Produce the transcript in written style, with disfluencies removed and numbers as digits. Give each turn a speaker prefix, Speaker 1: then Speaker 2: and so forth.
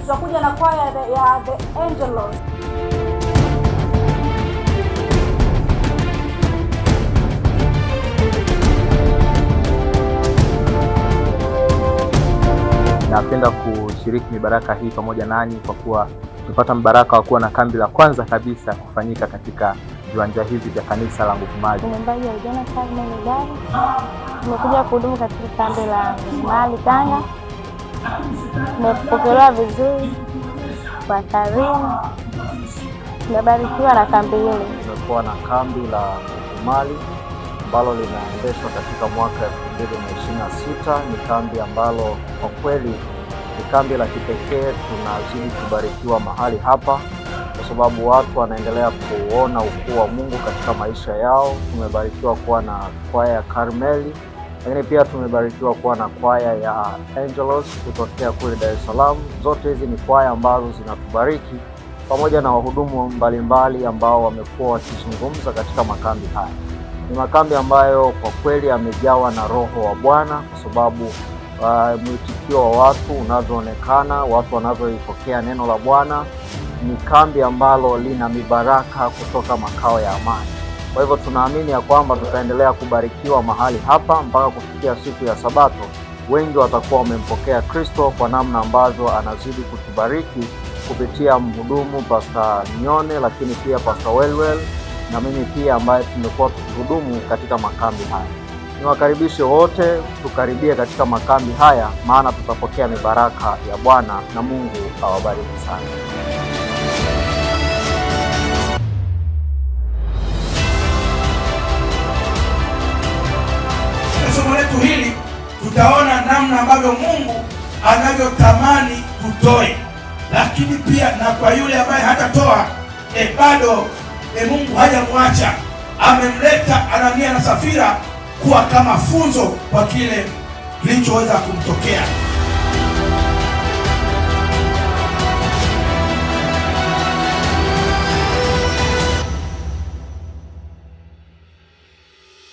Speaker 1: tutakuja na kwaya ya The Angelos.
Speaker 2: Napenda kushiriki mibaraka hii pamoja nanyi kwa kuwa tupata mbaraka wa kuwa na kambi la kwanza kabisa kufanyika katika viwanja hivi vya kanisa la Nguvu Mali.
Speaker 3: Mwimbaji Eugenia Carmen Gari. Tumekuja kuhudumu katika kambi la Nguvu Mali Tanga. Tumepokelewa vizuri kwa karimu. Tumebarikiwa na kambi hili.
Speaker 4: Tumekuwa na kambi la Nguvu Mali ambalo linaendeshwa katika mwaka 2026. Ni kambi ambalo kwa kweli ni kambi la kipekee. Tunazidi kubarikiwa mahali hapa kwa sababu watu wanaendelea kuona ukuu wa Mungu katika maisha yao. Tumebarikiwa kuwa na kwaya ya Karmeli, lakini pia tumebarikiwa kuwa na kwaya ya Angelos kutokea kule Dar es Salaam. Zote hizi ni kwaya ambazo zinatubariki pamoja na wahudumu mbalimbali ambao wamekuwa wakizungumza katika makambi haya. Ni makambi ambayo kwa kweli yamejawa na Roho wa Bwana kwa sababu mwitikio wa watu unavyoonekana, watu wanavyoipokea neno la Bwana. Ni kambi ambalo lina mibaraka kutoka makao ya amani. Kwa hivyo tunaamini ya kwamba tutaendelea kubarikiwa mahali hapa mpaka kufikia siku ya Sabato. Wengi watakuwa wamempokea Kristo kwa namna ambavyo anazidi kutubariki kupitia mhudumu Pastor Nyone, lakini pia Pastor Welwel na mimi pia ambaye tumekuwa tukihudumu katika makambi haya. Niwakaribishe wote tukaribie katika makambi haya, maana tutapokea mibaraka ya Bwana na Mungu awabariki sana.
Speaker 5: Somo letu hili tutaona namna ambavyo Mungu anavyotamani tutoe, lakini pia na kwa yule ambaye hatatoa bado Mungu hajamwacha, amemleta Anania na Safira kuwa kama funzo kwa kile kilichoweza kumtokea.